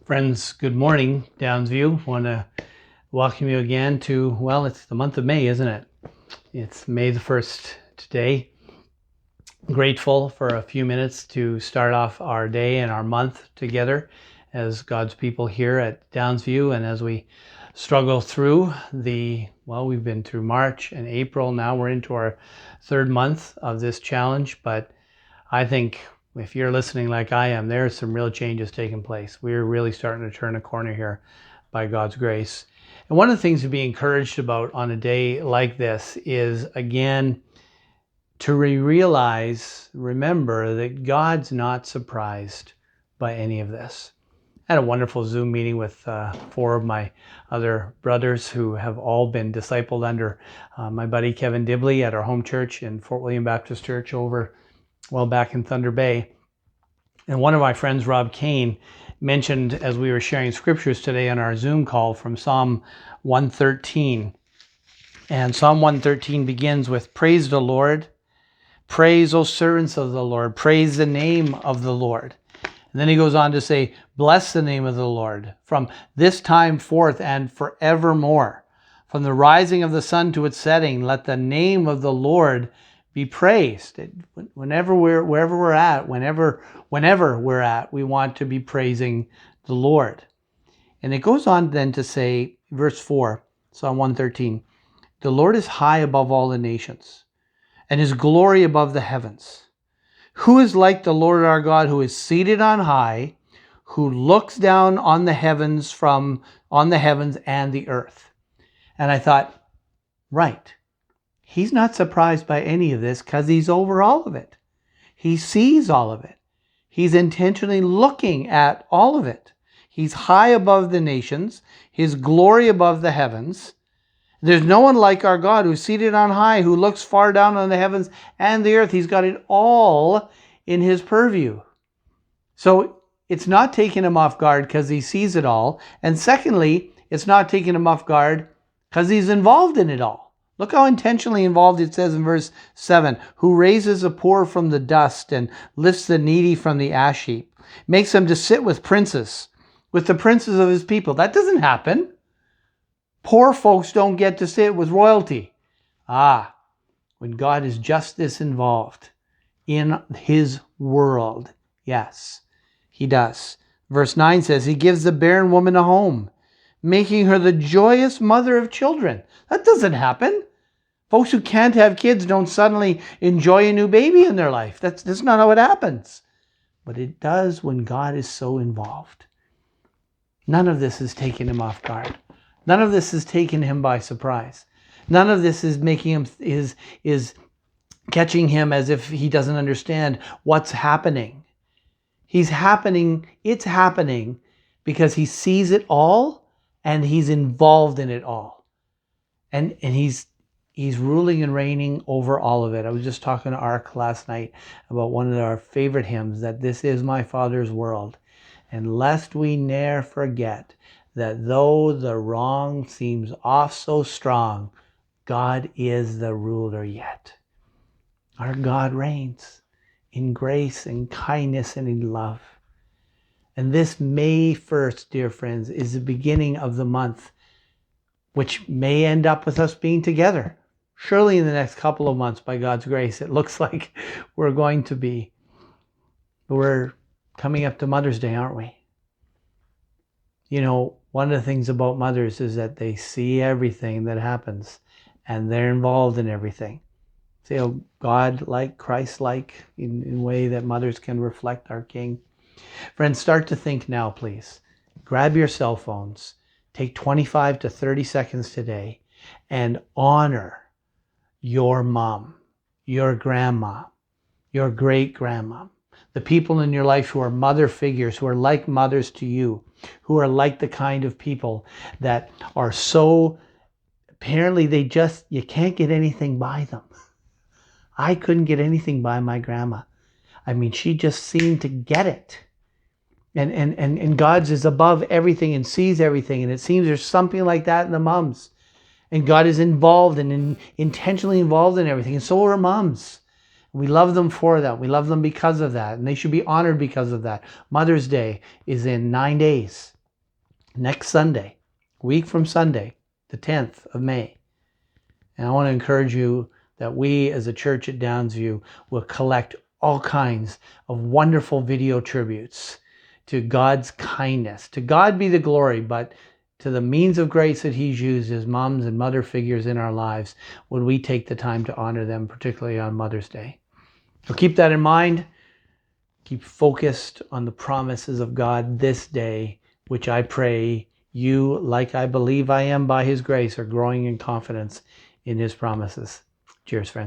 Friends, good morning, Downsview. Want to welcome you again to, well, it's the month of May, isn't it? It's May the 1st today. Grateful for a few minutes to start off our day and our month together as God's people here at Downsview. And as we struggle through we've been through March and April. Now we're into our third month of this challenge. But I think if you're listening like I am, there's some real changes taking place. We're really starting to turn a corner here by God's grace. And one of the things to be encouraged about on a day like this is, again, to remember that God's not surprised by any of this. I had a wonderful Zoom meeting with 4 of my other brothers who have all been discipled under my buddy Kevin Dibley at our home church in Fort William Baptist Church back in Thunder Bay. And one of my friends, Rob Kane, mentioned as we were sharing scriptures today on our Zoom call from Psalm 113. And Psalm 113 begins with, "Praise the Lord. Praise, O servants of the Lord. Praise the name of the Lord." And then he goes on to say, "Bless the name of the Lord from this time forth and forevermore. From the rising of the sun to its setting, let the name of the Lord be praised." Whenever we're at, we want to be praising the Lord. And it goes on then to say, verse 4, Psalm 113, "The Lord is high above all the nations, and his glory above the heavens. Who is like the Lord our God, who is seated on high, who looks down on the heavens and the earth?" And I thought, right. He's not surprised by any of this because he's over all of it. He sees all of it. He's intentionally looking at all of it. He's high above the nations, his glory above the heavens. There's no one like our God who's seated on high, who looks far down on the heavens and the earth. He's got it all in his purview. So it's not taking him off guard because he sees it all. And secondly, it's not taking him off guard because he's involved in it all. Look how intentionally involved it says in verse 7, "Who raises the poor from the dust and lifts the needy from the ash heap, makes them to sit with princes, with the princes of his people." That doesn't happen. Poor folks don't get to sit with royalty. When God is just this involved in his world, yes, he does. Verse 9 says, "He gives the barren woman a home, making her the joyous mother of children." That doesn't happen. Folks who can't have kids don't suddenly enjoy a new baby in their life. That's not how it happens. But it does when God is so involved. None of this is taking him off guard. None of this is taking him by surprise. None of this is making him is catching him as if he doesn't understand what's happening. It's happening because he sees it all and he's involved in it all. And he's ruling and reigning over all of it. I was just talking to Ark last night about one of our favorite hymns, that "This is my Father's world." And lest we ne'er forget that though the wrong seems oft so strong, God is the ruler yet. Our God reigns in grace and kindness and in love. And this May 1st, dear friends, is the beginning of the month, which may end up with us being together. Surely in the next couple of months, by God's grace, it looks like we're going to be. But we're coming up to Mother's Day, aren't we? You know, one of the things about mothers is that they see everything that happens and they're involved in everything. See how God-like, Christ-like in a way that mothers can reflect our King. Friends, start to think now, please. Grab your cell phones. Take 25 to 30 seconds today and honor your mom, your grandma, your great-grandma, the people in your life who are mother figures, who are like mothers to you, who are like the kind of people that are so, apparently you can't get anything by them. I couldn't get anything by my grandma. I mean, she just seemed to get it. And God's is above everything and sees everything. And it seems there's something like that in the moms. And God is involved and intentionally involved in everything. And so are moms. We love them for that. We love them because of that. And they should be honored because of that. Mother's Day is in 9 days. next Sunday, week from Sunday, the 10th of May. And I want to encourage you that we as a church at Downsview will collect all kinds of wonderful video tributes to God's kindness. To God be the glory, but to the means of grace that He's used as moms and mother figures in our lives, would we take the time to honor them, particularly on Mother's Day. So keep that in mind. Keep focused on the promises of God this day, which I pray you, like I believe I am by His grace, are growing in confidence in His promises. Cheers, friends.